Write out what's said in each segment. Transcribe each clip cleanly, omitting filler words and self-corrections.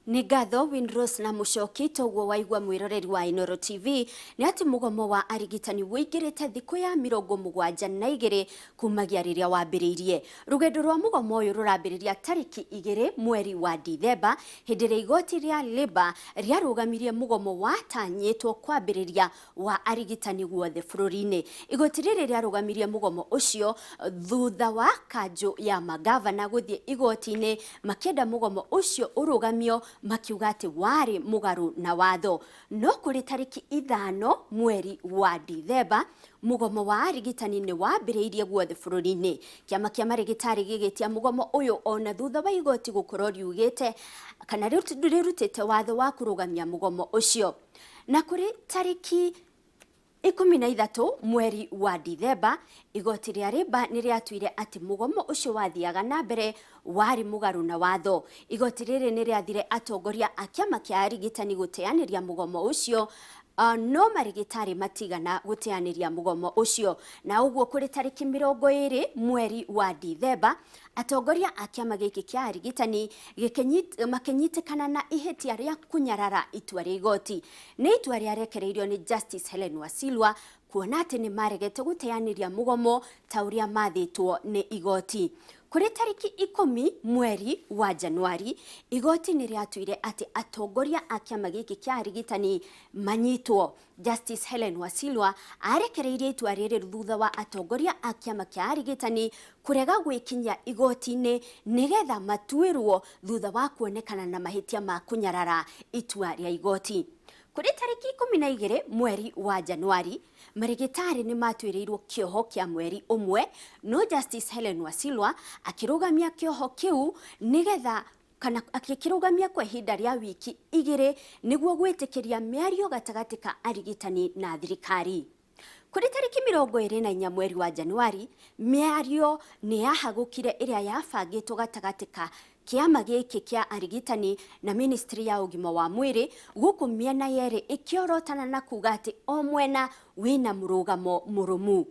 Ni ngatho Windrose na mucoki toguo waigua mwiroreri wa Inooro TV ni ati mugomo wa arigitani wingirite thiku ya mirongo mugwanja na igiri kumagia riria wambiriirie. Rugendo rwa mugomo uyu rurambiriria tariki 2 mweri wa Dithemba hindi ria igoti ria Labour riarugamirie mugomo watanyitwo kwambiriria wa arigitani guothe bururi-ini. Igoti riri riarugamirie mugomo ucio thutha wa kanjo ya magavana guthie igoti-ini makienda mugomo ucio urugamio makiuga ati wari mugaru na watho. No kuri tariki 5 mweri wa Dithemba mugomo wa arigitani ni wambiriirie guothe bururi-ini. Kiama kia marigitari gigitia mugomo uyu ona thutha wa igoti gukorwo riugite kana rirutite watho wa kurugamia mugomo ucio. Na kuri tariki 13 mweri wa Dithemba igoti ria Labour ni riatuire ati mugomo ucio wathiaga na mbere wari mugaru na watho. Igoti riri ni riathire atongoria a kiama kia arigitani guteaniria mugomo ucio no marigitari matigana guteaniria mugomo ucio. Na uguo kuri tariki 20 mweri wa Dithemba atongoria a kiama giki kia arigitani makinyitikana na ihitia ria kunyarara itua ria igoti. Ni itua ria rekereirio ni Justice Helen Wasilwa kuona ati ni maregete guteaniria mugomo ta uria mathitwo ni igoti. Kuri tariki 10 mweri wa Januari igoti ni riatuire ati atongoria a kiama giki kia arigitani manyitwo. Justice Helen Wasilwa arekereirie itua riri thutha wa atongoria a kiama kia arigitani kurega gwikinya igoti-ini nigetha matuirwo thutha wa kuonekana na mahitia ma kunyarara itua ria igoti. Kuri tariki 12 mweri wa Januari marigitari ni matuireirwo kioho kia mweri umwe no Justice Helen Wasilwa akirugamia kioho kiu nigetha kana akikirugamia kwa ihinda ria wiki 2 niguo gwitikiria miario gatagati ka arigitani na thirikari. Kuri tariki 24 mweri wa Januari miario ni yahagukire iria yabangitwo gatagati ka kiama giki kia arigitani na ministry ya ugima wa mweri guku miena yeri ikiorotana na kuga ati o mwena wina murugamo murumu.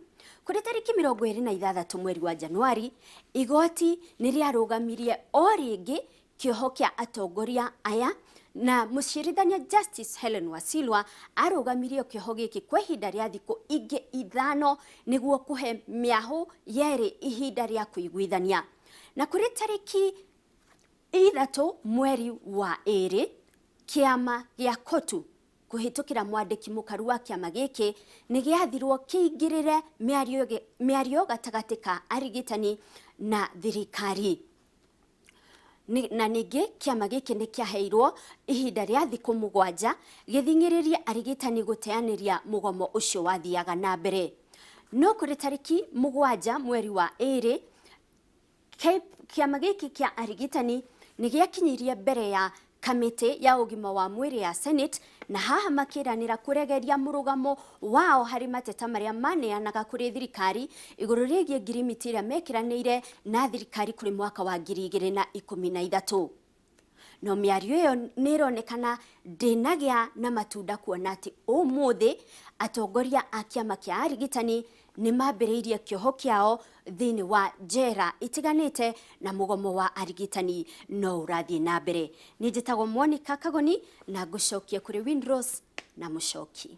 Kuri tariki 26 mweri wa Januari igoti ni riarugamirie o ringi kioho kia atongoria aya na mucirithania Justice Helen Wasilwa arugamirie kioho giki kwa ihinda ria thiku ingi 5 niguo kuhe miahu yeri ihinda ria kuiguithania. Na kuri tariki 3 mweri wa 2 kiama gia kotu kuhitukira mwandiki mukaru wa kiama giki ni giathirwo kiingirire miario gatagati ka arigitani na thirikari. Na ningi kiama giki ni kiaheirwo ihinda ria thiku 7 githingiririe arigitani guteaniria mugomo ucio wathiaga na mbere. No kuri tariki 7 mweri wa 2 kiama giki kia arigitani ni giakinyirie mbere ya kamite ya ugima wa mweri ya Senate na haha makiranira kuregeria murugamo wao hari mateta maria maneanaga kuri thirikari iguru rigie ngirimiti iria mekiraniire na thirikari kuri mwaka wa 2013. No miario iyo nironekana ndinagia na matunda kuona ati umuthi atongoria a kiama kia arigitani ni maambiriirie kioho kiao thini wa njera itiganite na mugomo wa arigitani no urathie na mbere. Ni njitagwo Monica Kagoni na ngucokia kuri Windrose na mucoki.